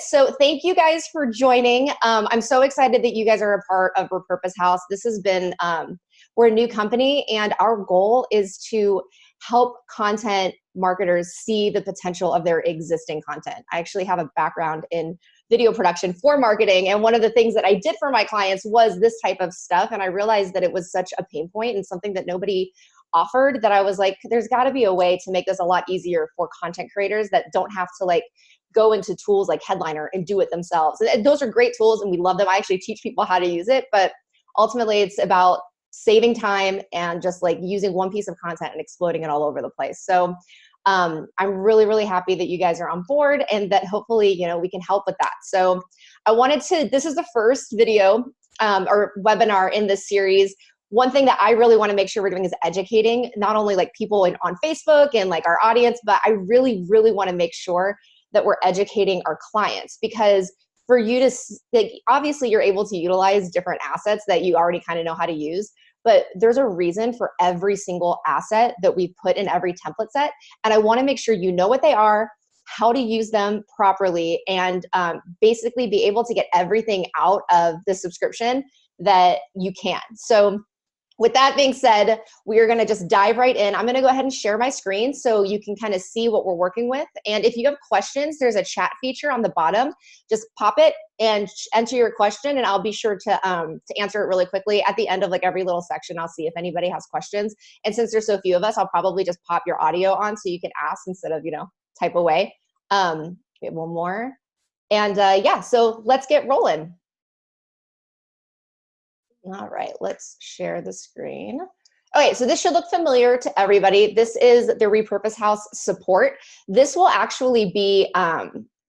So thank you guys for joining. I'm so excited that you guys are a part of Repurpose House. This has been, we're a new company and our goal is to help content marketers see the potential of their existing content. I actually have a background in video production for marketing, and one of the things that I did for my clients was this type of stuff, and I realized that it was such a pain point and something that nobody offered, that I was like, there's got to be a way to make this a lot easier for content creators that don't have to like go into tools like Headliner and do it themselves. And those are great tools and we love them. I actually teach people how to use it, but ultimately it's about saving time and just like using one piece of content and exploding it all over the place. So I'm really, really happy that you guys are on board and that hopefully, you know, we can help with that. So I wanted to, this is the first video or webinar in this series. One thing that I really want to make sure we're doing is educating not only like people on Facebook and like our audience, but I really, really want to make sure that we're educating our clients, because for you to, like, obviously you're able to utilize different assets that you already kind of know how to use, but there's a reason for every single asset that we put in every template set. And I want to make sure you know what they are, how to use them properly, and basically be able to get everything out of the subscription that you can. So with that being said, we are gonna just dive right in. I'm gonna go ahead and share my screen so you can kind of see what we're working with. And if you have questions, there's a chat feature on the bottom. Just pop it and enter your question, and I'll be sure to answer it really quickly. At the end of like every little section, I'll see if anybody has questions. And since there's so few of us, I'll probably just pop your audio on so you can ask instead of, you know, type away. We have one more. And yeah, so let's get rolling. All right, let's share the screen. Okay, so this should look familiar to everybody. This is the Repurpose House support. This will actually be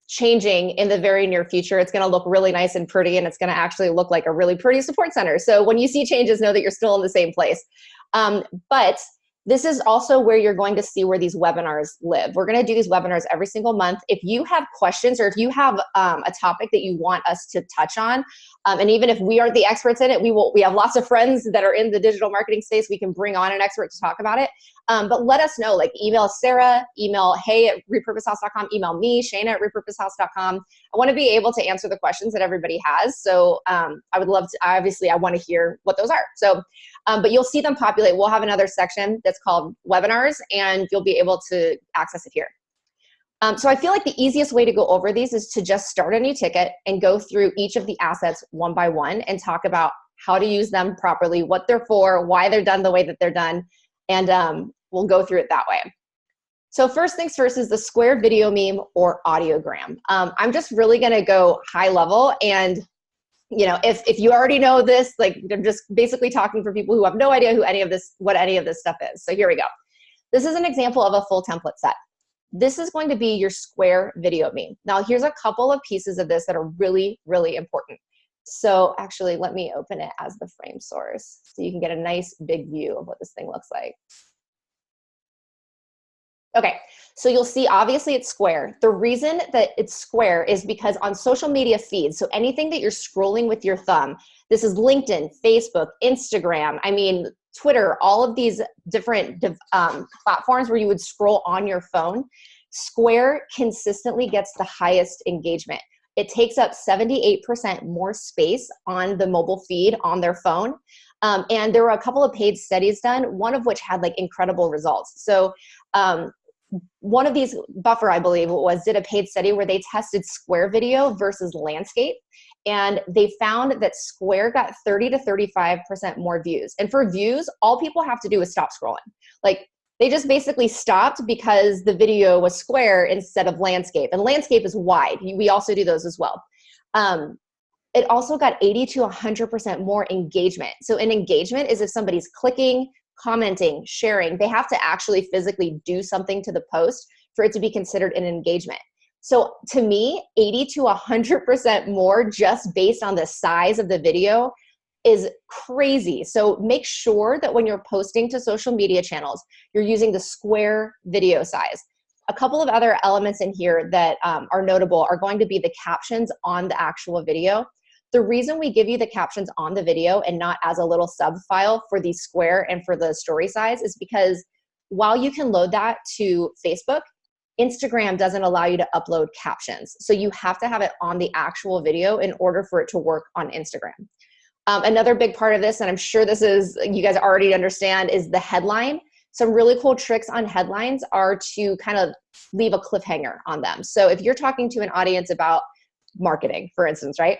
changing in the very near future. It's gonna look really nice and pretty, and it's gonna actually look like a really pretty support center. So when you see changes, know that you're still in the same place. But this is also where you're going to see where these webinars live. We're gonna do these webinars every single month. If you have questions or if you have a topic that you want us to touch on, and even if we aren't the experts in it, we have lots of friends that are in the digital marketing space. We can bring on an expert to talk about it. But let us know, like email Sarah, email hey@repurposehouse.com, email me, Shaina@repurposehouse.com. I wanna be able to answer the questions that everybody has. So I would love to, obviously I wanna hear what those are. So, but you'll see them populate. We'll have another section that's called webinars, and you'll be able to access it here. So I feel like the easiest way to go over these is to just start a new ticket and go through each of the assets one by one and talk about how to use them properly, what they're for, why they're done the way that they're done, and we'll go through it that way. So first things first is the square video meme or audiogram. I'm just really gonna go high level, and you know, if you already know this, like I'm just basically talking for people who have no idea what any of this stuff is. So here we go. This is an example of a full template set. This is going to be your square video meme. Now here's a couple of pieces of this that are really, really important. So actually let me open it as the frame source so you can get a nice big view of what this thing looks like. Okay, so you'll see obviously it's square. The reason that it's square is because on social media feeds, so anything that you're scrolling with your thumb, this is LinkedIn, Facebook, Instagram, I mean, Twitter, all of these different platforms where you would scroll on your phone, square consistently gets the highest engagement. It takes up 78% more space on the mobile feed on their phone. And there were a couple of paid studies done, one of which had like incredible results. So one of these, Buffer, I believe it was, did a paid study where they tested square video versus landscape. And they found that square got 30 to 35% more views. And for views, all people have to do is stop scrolling. Like they just basically stopped because the video was square instead of landscape. And landscape is wide. We also do those as well. It also got 80 to 100% more engagement. So an engagement is if somebody's clicking, commenting, sharing, they have to actually physically do something to the post for it to be considered an engagement. So to me, 80 to 100% more just based on the size of the video is crazy. So make sure that when you're posting to social media channels, you're using the square video size. A couple of other elements in here that are notable are going to be the captions on the actual video. The reason we give you the captions on the video and not as a little sub file for the square and for the story size is because while you can load that to Facebook, Instagram doesn't allow you to upload captions. So you have to have it on the actual video in order for it to work on Instagram. Another big part of this, and I'm sure this is, you guys already understand, is the headline. Some really cool tricks on headlines are to kind of leave a cliffhanger on them. So if you're talking to an audience about marketing, for instance, right?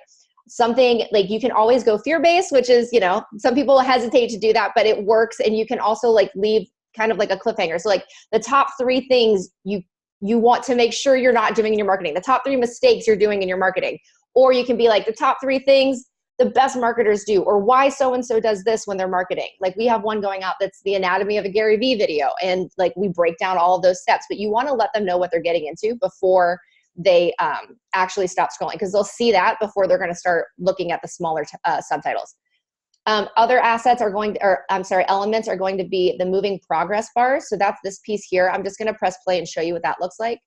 Something like, you can always go fear-based, which is, you know, some people hesitate to do that, but it works. And you can also like leave kind of like a cliffhanger. So like the top 3 things you want to make sure you're not doing in your marketing, the top 3 mistakes you're doing in your marketing. Or you can be like, the top 3 things the best marketers do, or why so-and-so does this when they're marketing. Like we have one going out that's the anatomy of a Gary Vee video. And like we break down all of those steps, but you want to let them know what they're getting into before they actually stop scrolling, because they'll see that before they're going to start looking at the smaller subtitles. Other assets are going to, or I'm sorry, elements are going to be the moving progress bars. So that's this piece here. I'm just going to press play and show you what that looks like.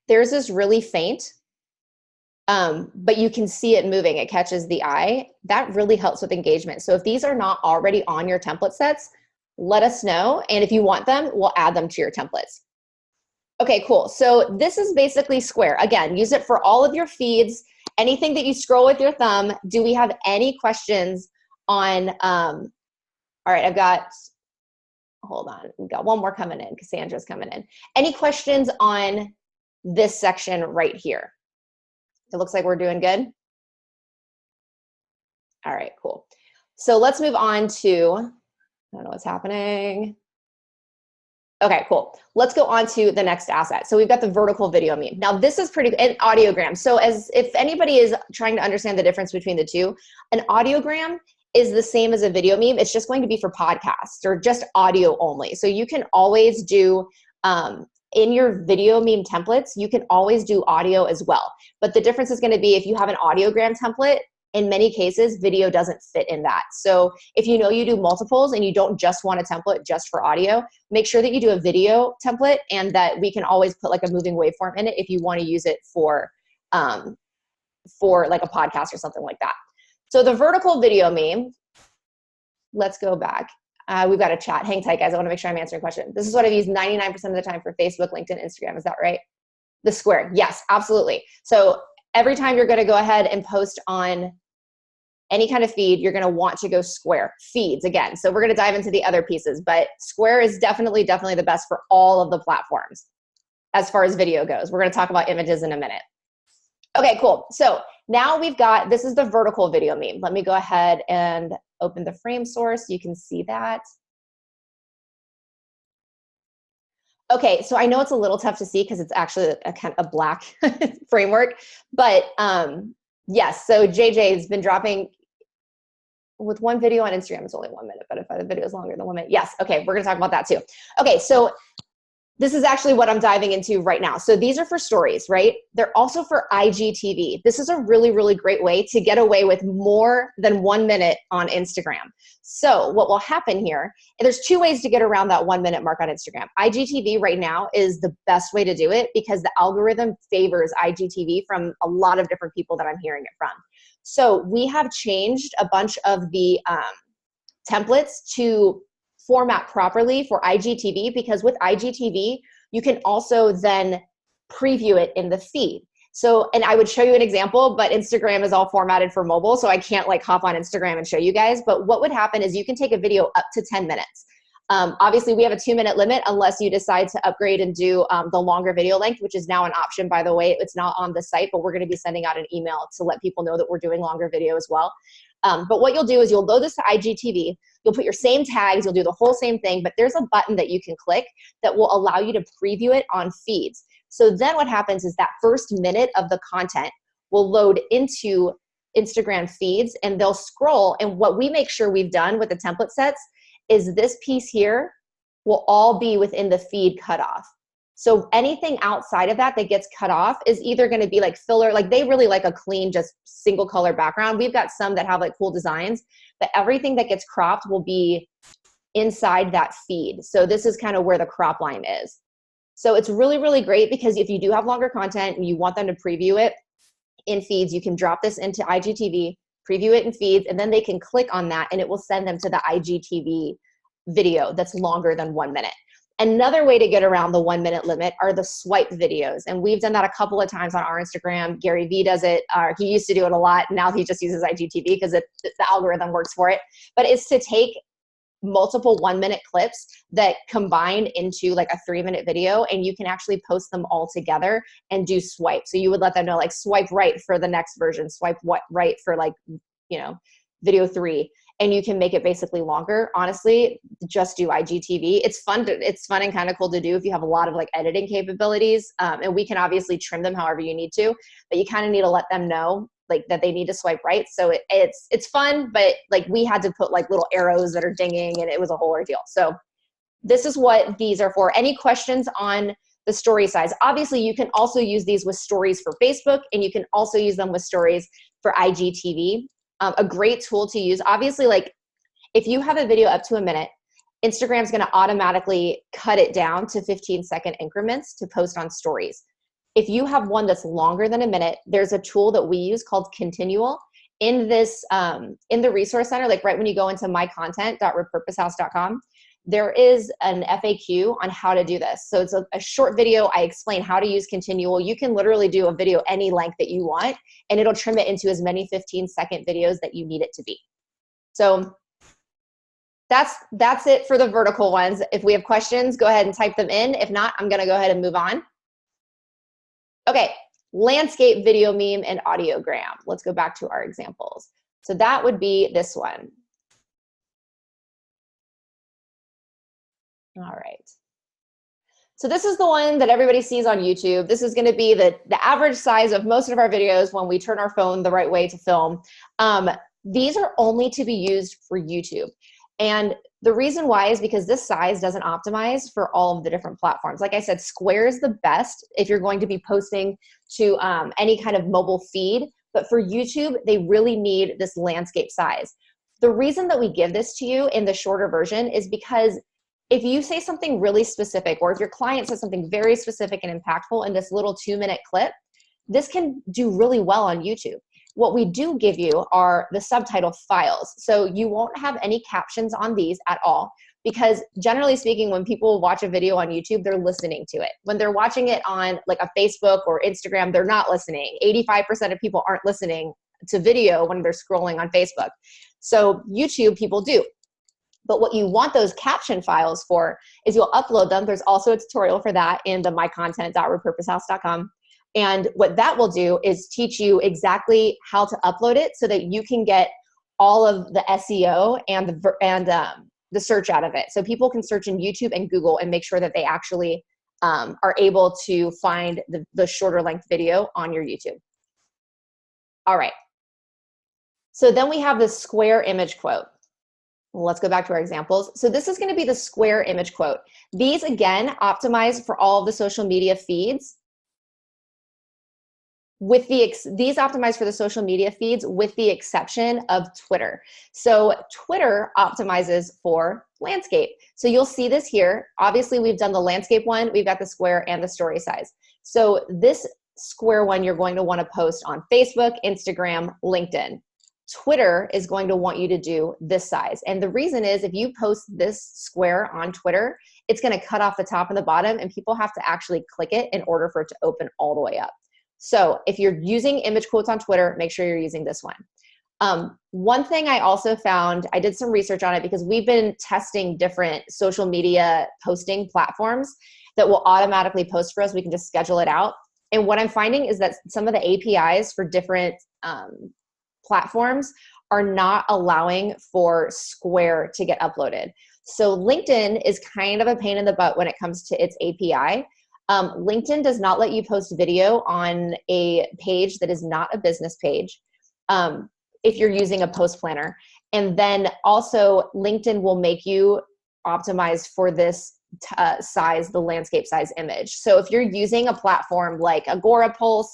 There's this really faint, but you can see it moving. It catches the eye. That really helps with engagement. So if these are not already on your template sets, let us know. And if you want them, we'll add them to your templates. Okay, cool. So this is basically Square. Again, use it for all of your feeds, anything that you scroll with your thumb. Do we have any questions on, all right, I've got, hold on, we've got one more coming in. Cassandra's coming in. Any questions on this section right here? It looks like we're doing good. All right, cool. So let's move on to, I don't know what's happening. Okay, cool. Let's go on to the next asset. So we've got the vertical video meme. Now this is pretty, an audiogram. So as if anybody is trying to understand the difference between the two, an audiogram is the same as a video meme. It's just going to be for podcasts or just audio only. So you can always do, in your video meme templates, you can always do audio as well. But the difference is going to be if you have an audiogram template, in many cases, video doesn't fit in that. So if you know you do multiples and you don't just want a template just for audio, make sure that you do a video template and that we can always put like a moving waveform in it if you want to use it for like a podcast or something like that. So the vertical video meme, let's go back. We've got a chat. Hang tight, guys. I want to make sure I'm answering a question. This is what I've used 99% of the time for Facebook, LinkedIn, Instagram. Is that right? The Square. Yes, absolutely. So every time you're going to go ahead and post on any kind of feed, you're going to want to go Square. Feeds again. So we're going to dive into the other pieces, but Square is definitely the best for all of the platforms as far as video goes. We're going to talk about images in a minute. Okay, cool. So now we've got, this is the vertical video meme. Let me go ahead and open the frame source. You can see that. Okay, so I know it's a little tough to see because it's actually a kind of a black framework, but yes, so JJ has been dropping with one video on Instagram. It's only 1 minute, but if the video is longer than 1 minute, yes. Okay, we're gonna talk about that too. Okay, so this is actually what I'm diving into right now. So these are for stories, right? They're also for IGTV. This is a really, really great way to get away with more than 1 minute on Instagram. So what will happen here, and there's 2 ways to get around that 1 minute mark on Instagram. IGTV right now is the best way to do it because the algorithm favors IGTV from a lot of different people that I'm hearing it from. So we have changed a bunch of the templates to format properly for IGTV, because with IGTV, you can also then preview it in the feed. So, and I would show you an example, but Instagram is all formatted for mobile, so I can't like hop on Instagram and show you guys. But what would happen is you can take a video up to 10 minutes. Obviously, we have a 2-minute limit unless you decide to upgrade and do the longer video length, which is now an option, by the way. It's not on the site, but we're going to be sending out an email to let people know that we're doing longer video as well. But what you'll do is you'll load this to IGTV, you'll put your same tags, you'll do the whole same thing, but there's a button that you can click that will allow you to preview it on feeds. So then what happens is that first minute of the content will load into Instagram feeds and they'll scroll. And what we make sure we've done with the template sets is this piece here will all be within the feed cutoff. So anything outside of that that gets cut off is either going to be like filler, like they really like a clean, just single color background. We've got some that have like cool designs, but everything that gets cropped will be inside that feed. So this is kind of where the crop line is. So it's really, really great because if you do have longer content and you want them to preview it in feeds, you can drop this into IGTV, preview it in feeds, and then they can click on that and it will send them to the IGTV video that's longer than 1 minute. Another way to get around the 1 minute limit are the swipe videos. And we've done that a couple of times on our Instagram. Gary Vee does it. He used to do it a lot. Now he just uses IGTV because the algorithm works for it. But it's to take multiple 1 minute clips that combine into like a 3-minute video, and you can actually post them all together and do swipe. So you would let them know, like, swipe right for the next version, swipe right for, like, you know, video 3. And you can make it basically longer. Honestly, just do IGTV. It's fun and kind of cool to do if you have a lot of like editing capabilities. And we can obviously trim them however you need to, but you kind of need to let them know like that they need to swipe right. So it's fun, but like we had to put like little arrows that are dinging, and it was a whole ordeal. So this is what these are for. Any questions on the story size? Obviously, you can also use these with stories for Facebook, and you can also use them with stories for IGTV. A great tool to use. Obviously, like if you have a video up to a minute, Instagram's going to automatically cut it down to 15-second increments to post on stories. If you have one that's longer than a minute, there's a tool that we use called Continual. In this, in the resource center, like right when you go into mycontent.repurposehouse.com, there is an FAQ on how to do this. So it's a short video. I explain how to use Continual. You can literally do a video any length that you want, and it'll trim it into as many 15-second videos that you need it to be. So that's it for the vertical ones. If we have questions, go ahead and type them in. If not, I'm gonna go ahead and move on. Okay, landscape, video meme, and audiogram. Let's go back to our examples. So that would be this one. All right. So this is the one that everybody sees on YouTube. This is gonna be the average size of most of our videos when we turn our phone the right way to film. These are only to be used for YouTube. And the reason why is because this size doesn't optimize for all of the different platforms. Like I said, square is the best if you're going to be posting to any kind of mobile feed. But for YouTube, they really need this landscape size. The reason that we give this to you in the shorter version is because if you say something really specific, or if your client says something very specific and impactful in this little 2-minute clip, this can do really well on YouTube. What we do give you are the subtitle files. So you won't have any captions on these at all, because generally speaking, when people watch a video on YouTube, they're listening to it. When they're watching it on like a Facebook or Instagram, they're not listening. 85% of people aren't listening to video when they're scrolling on Facebook. So YouTube people do. But what you want those caption files for is you'll upload them. There's also a tutorial for that in the mycontent.repurposehouse.com. And what that will do is teach you exactly how to upload it so that you can get all of the SEO and the search out of it. So people can search in YouTube and Google and make sure that they actually are able to find the shorter length video on your YouTube. All right. So then we have the square image quote. Let's go back to our examples. So this is going to be the square image quote. These, again, optimize for all of the social media feeds. These optimize for the social media feeds with the exception of Twitter. So Twitter optimizes for landscape. So you'll see this here. Obviously, we've done the landscape one. We've got the square and the story size. So this square one, you're going to want to post on Facebook, Instagram, LinkedIn. Twitter is going to want you to do this size. And the reason is if you post this square on Twitter, it's going to cut off the top and the bottom, and people have to actually click it in order for it to open all the way up. So if you're using image quotes on Twitter, make sure you're using this one. One thing I also found, I did some research on it because we've been testing different social media posting platforms that will automatically post for us. We can just schedule it out. And what I'm finding is that some of the APIs for different platforms are not allowing for square to get uploaded. So LinkedIn is kind of a pain in the butt when it comes to its API. LinkedIn does not let you post video on a page that is not a business page if you're using a post planner. And then also LinkedIn will make you optimize for this size, the landscape size image. So if you're using a platform like Agorapulse,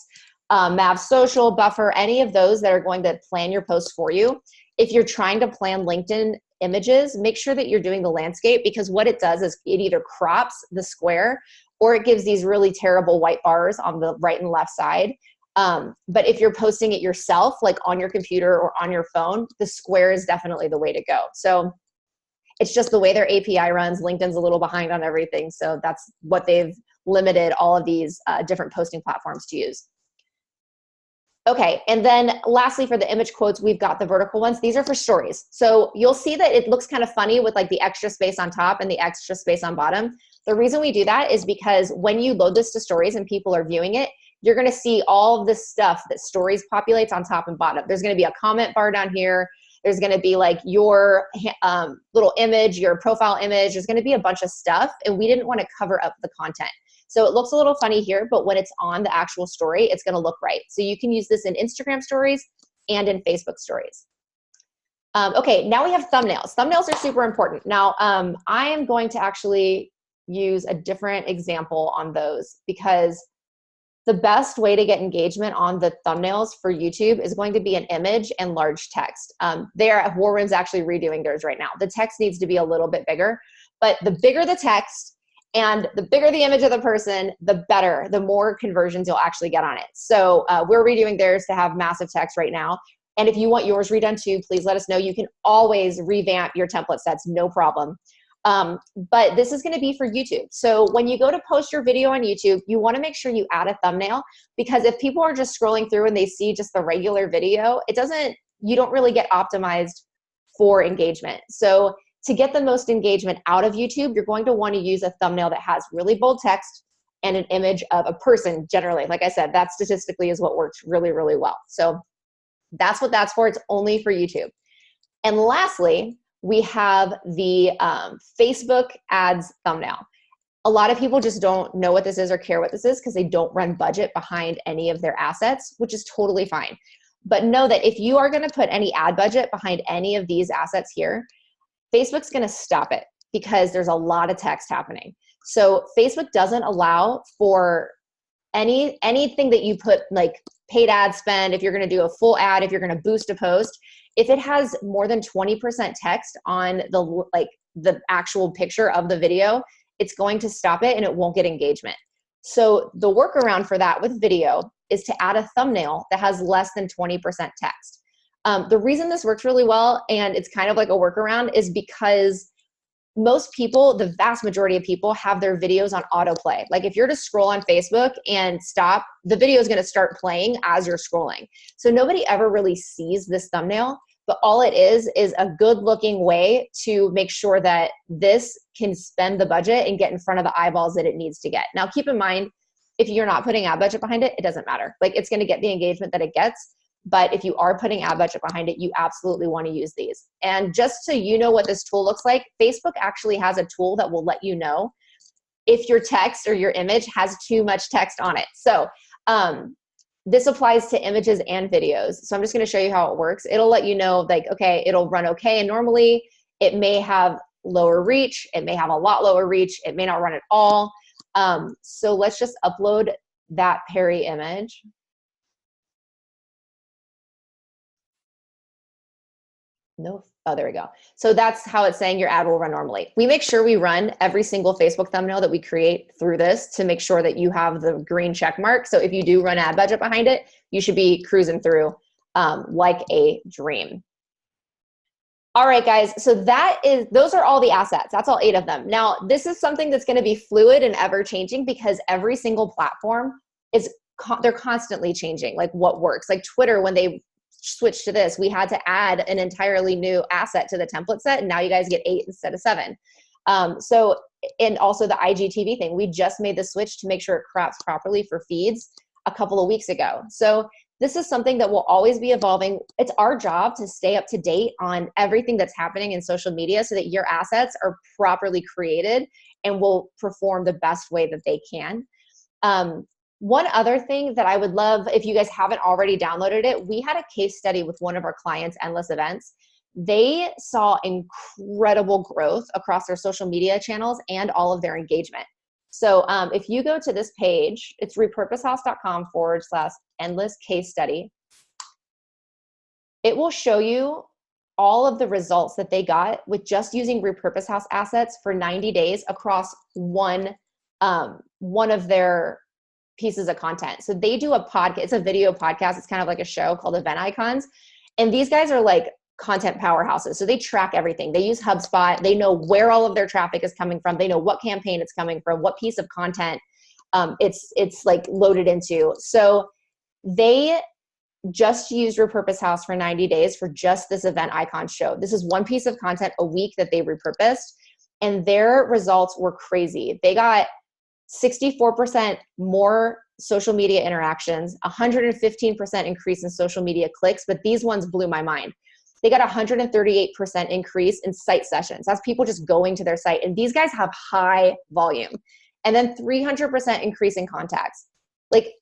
Mav Social, Buffer, any of those that are going to plan your posts for you, if you're trying to plan LinkedIn images, make sure that you're doing the landscape, because what it does is it either crops the square or it gives these really terrible white bars on the right and left side. But if you're posting it yourself, like on your computer or on your phone, the square is definitely the way to go. So It's just the way their API runs. LinkedIn's a little behind on everything. So that's what they've limited all of these different posting platforms to use. Okay, and then lastly for the image quotes, we've got the vertical ones. These are for stories. So you'll see that it looks kind of funny with like the extra space on top and the extra space on bottom. The reason we do that is because when you load this to stories and people are viewing it, you're gonna see all of this stuff that stories populates on top and bottom. There's gonna be a comment bar down here. There's gonna be like your little image, your profile image. There's gonna be a bunch of stuff, and we didn't wanna cover up the content. So it looks a little funny here, but when it's on the actual story, it's gonna look right. So you can use this in Instagram stories and in Facebook stories. Okay, now we have thumbnails. Thumbnails are super important. Now, I am going to actually use a different example on those because the best way to get engagement on the thumbnails for YouTube is going to be an image and large text. Warren's actually redoing theirs right now. The text needs to be a little bit bigger, but the bigger the text, and the bigger the image of the person, the better, the more conversions you'll actually get on it. So we're redoing theirs to have massive text right now. And if you want yours redone too, please let us know. You can always revamp your template sets, no problem. But this is gonna be for YouTube. So when you go to post your video on YouTube, you wanna make sure you add a thumbnail, because if people are just scrolling through and they see just the regular video, you don't really get optimized for engagement. So to get the most engagement out of YouTube, you're going to want to use a thumbnail that has really bold text and an image of a person generally. Like I said, that statistically is what works really, really well. So that's what that's for. It's only for YouTube. And lastly, we have the Facebook ads thumbnail. A lot of people just don't know what this is or care what this is because they don't run budget behind any of their assets, which is totally fine. But know that if you are going to put any ad budget behind any of these assets here, Facebook's gonna stop it because there's a lot of text happening. So Facebook doesn't allow for anything that you put like paid ad spend, if you're gonna do a full ad, if you're gonna boost a post, if it has more than 20% text on the actual picture of the video, it's going to stop it and it won't get engagement. So the workaround for that with video is to add a thumbnail that has less than 20% text. The reason this works really well, and it's kind of like a workaround, is because most people, the vast majority of people, have their videos on autoplay. Like if you're to scroll on Facebook and stop, the video is going to start playing as you're scrolling. So nobody ever really sees this thumbnail, but all it is a good looking way to make sure that this can spend the budget and get in front of the eyeballs that it needs to get. Now keep in mind, if you're not putting ad budget behind it, it doesn't matter. Like it's going to get the engagement that it gets. But if you are putting ad budget behind it, you absolutely want to use these. And just so you know what this tool looks like, Facebook actually has a tool that will let you know if your text or your image has too much text on it. So this applies to images and videos. So I'm just going to show you how it works. It'll let you know, like, okay, it'll run okay. And normally it may have lower reach. It may have a lot lower reach. It may not run at all. So let's just upload that Perry image. No, oh, there we go. So that's how it's saying your ad will run normally. We make sure we run every single Facebook thumbnail that we create through this to make sure that you have the green check mark. So if you do run ad budget behind it, you should be cruising through like a dream. All right, guys, so those are all the assets. That's all 8 of them. Now, this is something that's gonna be fluid and ever changing because every single platform they're constantly changing, like what works. Like Twitter, when they switch to this, we had to add an entirely new asset to the template set, and now you guys get 8 instead of 7. And also the IGTV thing, we just made the switch to make sure it crops properly for feeds a couple of weeks ago. So this is something that will always be evolving. It's our job to stay up to date on everything that's happening in social media so that your assets are properly created and will perform the best way that they can. One other thing that I would love, if you guys haven't already downloaded it, we had a case study with one of our clients, Endless Events. They saw incredible growth across their social media channels and all of their engagement. So if you go to this page, it's repurposehouse.com/endless case study. It will show you all of the results that they got with just using Repurpose House assets for 90 days across one of their pieces of content. So they do a podcast, it's a video podcast. It's kind of like a show called Event Icons. And these guys are like content powerhouses. So they track everything. They use HubSpot. They know where all of their traffic is coming from. They know what campaign it's coming from, what piece of content it's like loaded into. So they just used Repurpose House for 90 days for just this event icon show. This is one piece of content a week that they repurposed, and their results were crazy. They got 64% more social media interactions, 115% increase in social media clicks, but these ones blew my mind. They got 138% increase in site sessions. That's people just going to their site. And these guys have high volume. And then 300% increase in contacts. Like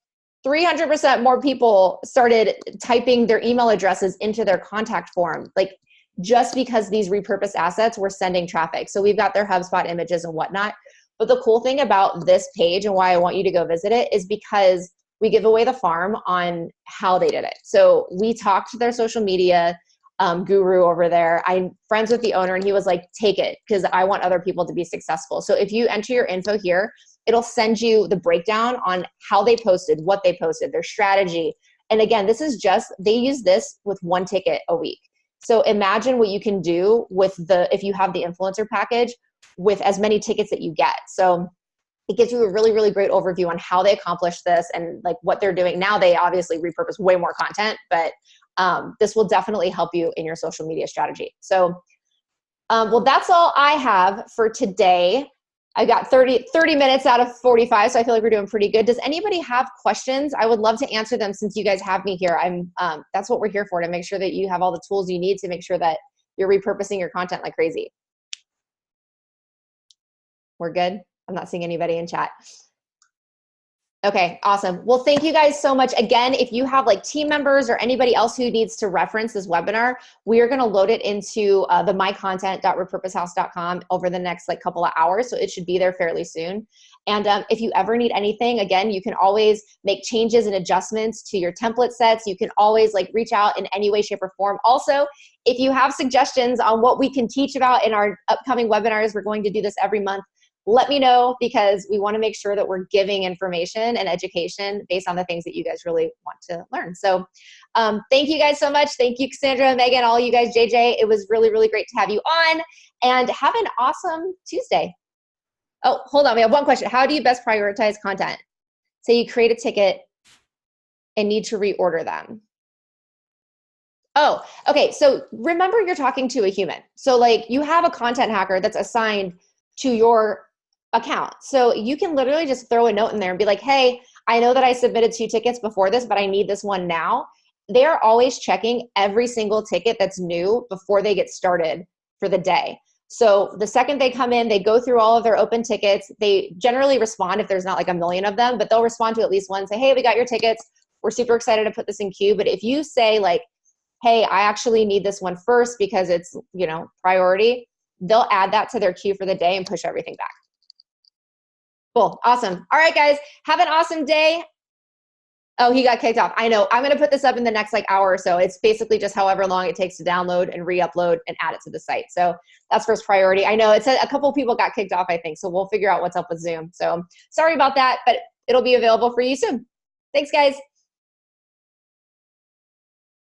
300% more people started typing their email addresses into their contact form, like just because these repurposed assets were sending traffic. So we've got their HubSpot images and whatnot. But the cool thing about this page and why I want you to go visit it is because we give away the farm on how they did it. So we talked to their social media guru over there. I'm friends with the owner, and he was like, take it, because I want other people to be successful. So if you enter your info here, it'll send you the breakdown on how they posted, what they posted, their strategy. And again, this is just, they use this with one ticket a week. So imagine what you can do with if you have the influencer package with as many tickets that you get. So it gives you a really, really great overview on how they accomplish this and like what they're doing. Now they obviously repurpose way more content, but this will definitely help you in your social media strategy. So, well, that's all I have for today. I got 30 minutes out of 45, so I feel like we're doing pretty good. Does anybody have questions? I would love to answer them since you guys have me here. That's what we're here for, to make sure that you have all the tools you need to make sure that you're repurposing your content like crazy. We're good? I'm not seeing anybody in chat. Okay, awesome. Well, thank you guys so much. Again, if you have like team members or anybody else who needs to reference this webinar, we are gonna load it into the mycontent.repurposehouse.com over the next like couple of hours. So it should be there fairly soon. And if you ever need anything, again, you can always make changes and adjustments to your template sets. You can always like reach out in any way, shape, or form. Also, if you have suggestions on what we can teach about in our upcoming webinars, we're going to do this every month. Let me know, because we want to make sure that we're giving information and education based on the things that you guys really want to learn. So thank you guys so much. Thank you, Cassandra, Megan, all you guys, JJ. It was really, really great to have you on, and have an awesome Tuesday. Oh, hold on. We have one question. How do you best prioritize content? Say you create a ticket and need to reorder them. Oh, okay. So remember, you're talking to a human. So like you have a content hacker that's assigned to your account. So you can literally just throw a note in there and be like, hey, I know that I submitted 2 tickets before this, but I need this one now. They're always checking every single ticket that's new before they get started for the day. So the second they come in, they go through all of their open tickets. They generally respond if there's not like a million of them, but they'll respond to at least one, say, hey, we got your tickets. We're super excited to put this in queue. But if you say like, hey, I actually need this one first because it's, you know, priority, they'll add that to their queue for the day and push everything back. Cool. Awesome. All right, guys, have an awesome day. Oh, he got kicked off. I know. I'm going to put this up in the next like hour or so. It's basically just however long it takes to download and re-upload and add it to the site. So that's first priority. I know it said a couple of people got kicked off, I think. So we'll figure out what's up with Zoom. So sorry about that, but it'll be available for you soon. Thanks, guys.